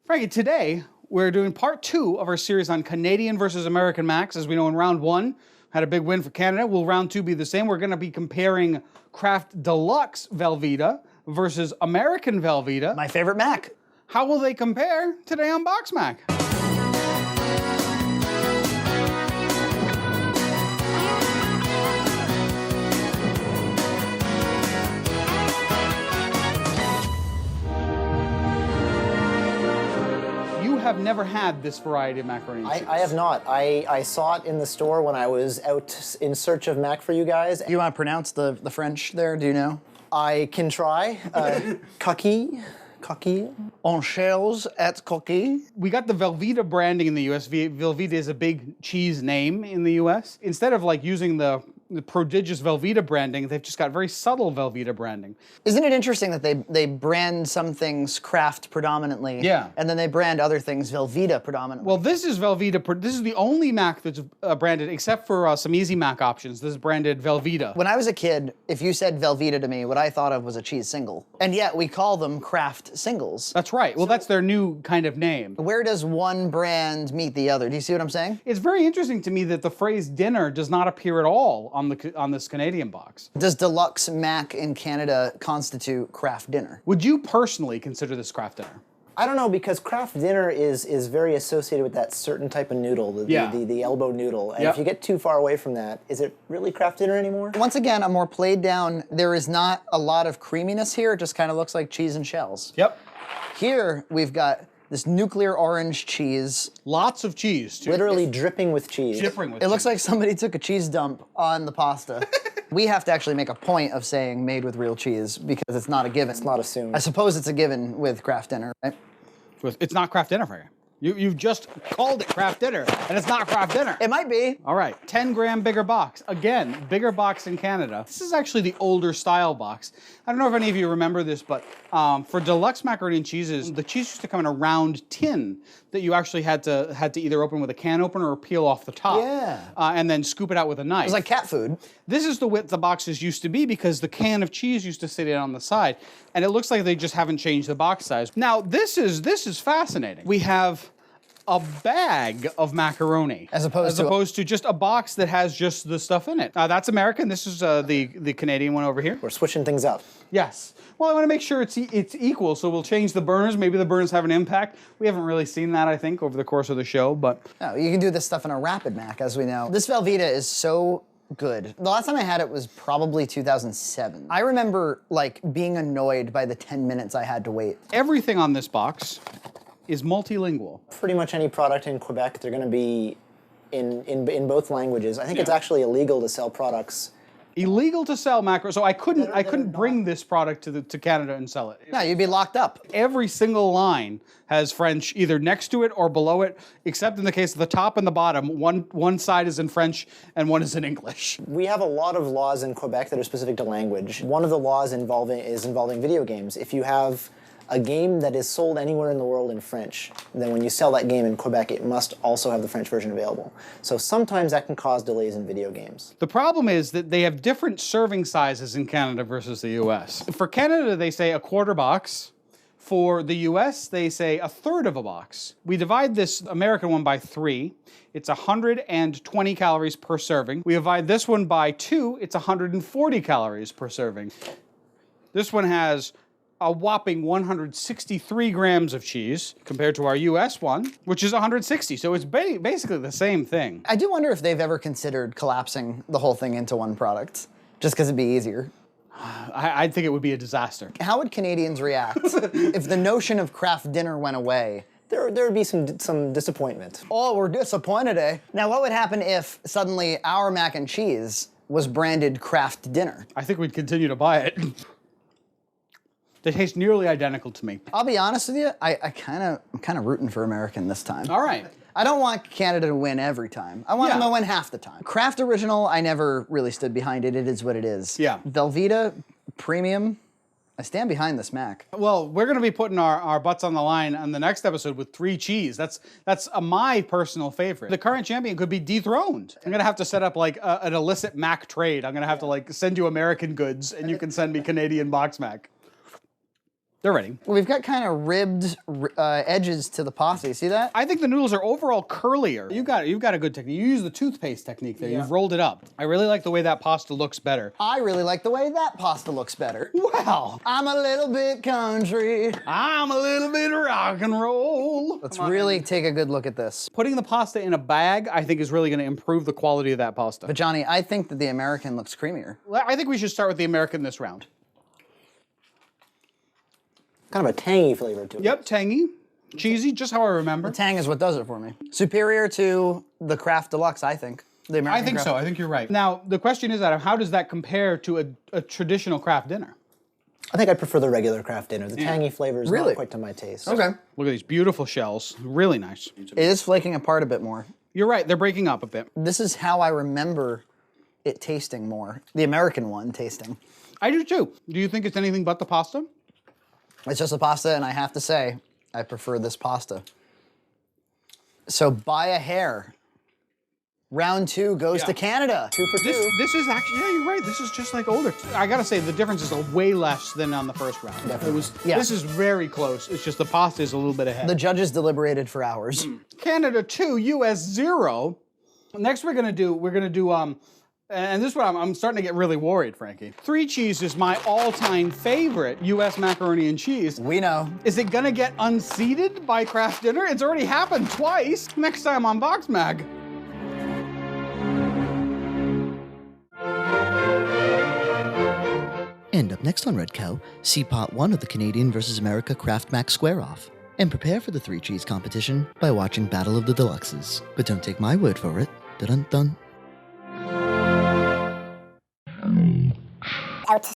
Frankie, today we're doing part 2 of our series on Canadian versus American Macs. As we know, in round 1, had a big win for Canada. Will round 2 be the same? We're going to be comparing Kraft Deluxe Velveeta versus American Velveeta. My favorite Mac. How will they compare today on BoxMac? Have never had this variety of macaroni and cheese. I have not. I saw it in the store when I was out in search of Mac for you guys. You want to pronounce the French there? Do you know? I can try. Coquille. On shells et coquille. We got the Velveeta branding in the US. Velveeta is a big cheese name in the US. Instead of like using the prodigious Velveeta branding, they've just got very subtle Velveeta branding. Isn't it interesting that they brand some things Kraft predominantly, yeah, and then they brand other things Velveeta predominantly? Well, this is Velveeta. This is the only Mac that's branded, except for some Easy Mac options. This is branded Velveeta. When I was a kid, if you said Velveeta to me, what I thought of was a cheese single. And yet we call them Kraft singles. That's right. Well, that's their new kind of name. Where does one brand meet the other? Do you see what I'm saying? It's very interesting to me that the phrase dinner does not appear at all on this Canadian box. Does Deluxe Mac in Canada constitute Kraft Dinner? Would you personally consider this Kraft Dinner? I don't know, because Kraft Dinner is very associated with that certain type of noodle, the elbow noodle. And if you get too far away from that, is it really Kraft Dinner anymore? Once again, a more played down, there is not a lot of creaminess here. It just kind of looks like cheese and shells. Yep. Here, we've got this nuclear orange cheese. Lots of cheese, too. Literally dripping with cheese. Dripping with cheese. It looks like somebody took a cheese dump on the pasta. We have to actually make a point of saying made with real cheese because it's not a given. It's not assumed. I suppose it's a given with Kraft Dinner, right? It's not Kraft Dinner for you. You've just called it Kraft Dinner, and it's not Kraft Dinner. It might be. All right, 10-gram bigger box. Again, bigger box in Canada. This is actually the older style box. I don't know if any of you remember this, but for deluxe macaroni and cheeses, the cheese used to come in a round tin that you actually had to either open with a can opener or peel off the top. Yeah. And then scoop it out with a knife. It was like cat food. This is the width the boxes used to be because the can of cheese used to sit in on the side, and it looks like they just haven't changed the box size. Now this is fascinating. We have a bag of macaroni as opposed to just a box that has just the stuff in it. That's American. This is the Canadian one over here. We're switching things up. Yes. Well, I want to make sure it's equal, so we'll change the burners. Maybe the burners have an impact. We haven't really seen that, I think, over the course of the show, but no, you can do this stuff in a Rapid Mac, as we know. This Velveeta is so good. The last time I had it was probably 2007. I remember like being annoyed by the 10 minutes I had to wait. Everything on this box is multilingual. Pretty much any product in Quebec, they're going to be in both languages. I think it's actually illegal to sell products. Illegal to sell macro. So I couldn't bring this product to Canada and sell it. No, you'd be locked up. Every single line has French either next to it or below it, except in the case of the top and the bottom. One side is in French and one is in English. We have a lot of laws in Quebec that are specific to language. One of the laws involving video games. If you have a game that is sold anywhere in the world in French, then when you sell that game in Quebec, it must also have the French version available. So sometimes that can cause delays in video games. The problem is that they have different serving sizes in Canada versus the US. For Canada, they say a quarter box. For the US, they say a third of a box. We divide this American one by 3. It's 120 calories per serving. We divide this one by 2. It's 140 calories per serving. This one has a whopping 163 grams of cheese compared to our US one, which is 160. So it's basically the same thing. I do wonder if they've ever considered collapsing the whole thing into one product, just because it'd be easier. I think it would be a disaster. How would Canadians react if the notion of Kraft Dinner went away? There would be some disappointment. Oh, we're disappointed, eh? Now, what would happen if suddenly our mac and cheese was branded Kraft Dinner? I think we'd continue to buy it. They taste nearly identical to me. I'll be honest with you, I'm kind of rooting for American this time. All right. I don't want Canada to win every time. I want them to win half the time. Kraft Original, I never really stood behind it. It is what it is. Yeah. Velveeta Premium, I stand behind this Mac. Well, we're going to be putting our butts on the line on the next episode with 3 cheese. That's my personal favorite. The current champion could be dethroned. I'm going to have to set up like an illicit Mac trade. I'm going to have to like send you American goods and you can send me Canadian BoxMac. They're ready. We've got kind of ribbed edges to the pasta. You see that? I think the noodles are overall curlier. You've got a good technique. You use the toothpaste technique there. You've rolled it up. I really like the way that pasta looks better. I really like the way that pasta looks better. Wow. I'm a little bit country. I'm a little bit rock and roll. Let's really take a good look at this. Putting the pasta in a bag, I think, is really going to improve the quality of that pasta. But Johnny, I think that the American looks creamier. I think we should start with the American this round. Kind of a tangy flavor to it. Yep, tangy, cheesy, just how I remember. The tang is what does it for me. Superior to the Kraft Deluxe, I think. The American I think Kraft. so. I think you're right. Now, the question is, Adam, how does that compare to a traditional Kraft Dinner? I think I prefer the regular Kraft Dinner. The tangy flavor is Really? not quite to my taste. Okay. Look at these beautiful shells. Really nice. It is flaking apart a bit more. You're right. They're breaking up a bit. This is how I remember it tasting more. The American one tasting. I do too. Do you think it's anything but the pasta? It's just a pasta, and I have to say, I prefer this pasta. So by a hair, round 2 goes to Canada. 2 for 2. This is actually, yeah, you're right. This is just like older. I gotta say, the difference is way less than on the first round. Definitely. This is very close. It's just the pasta is a little bit ahead. The judges deliberated for hours. Canada 2, US 0. Next we're gonna do, and this one I'm starting to get really worried, Frankie. 3 cheese is my all-time favorite US macaroni and cheese. We know. Is it gonna get unseated by Kraft Dinner? It's already happened twice. Next time on BoxMac. And up next on Red Cow, see Part 1 of the Canadian vs. America Kraft Mac Square-Off. And prepare for the 3 cheese competition by watching Battle of the Deluxes. But don't take my word for it. Dun-dun-dun.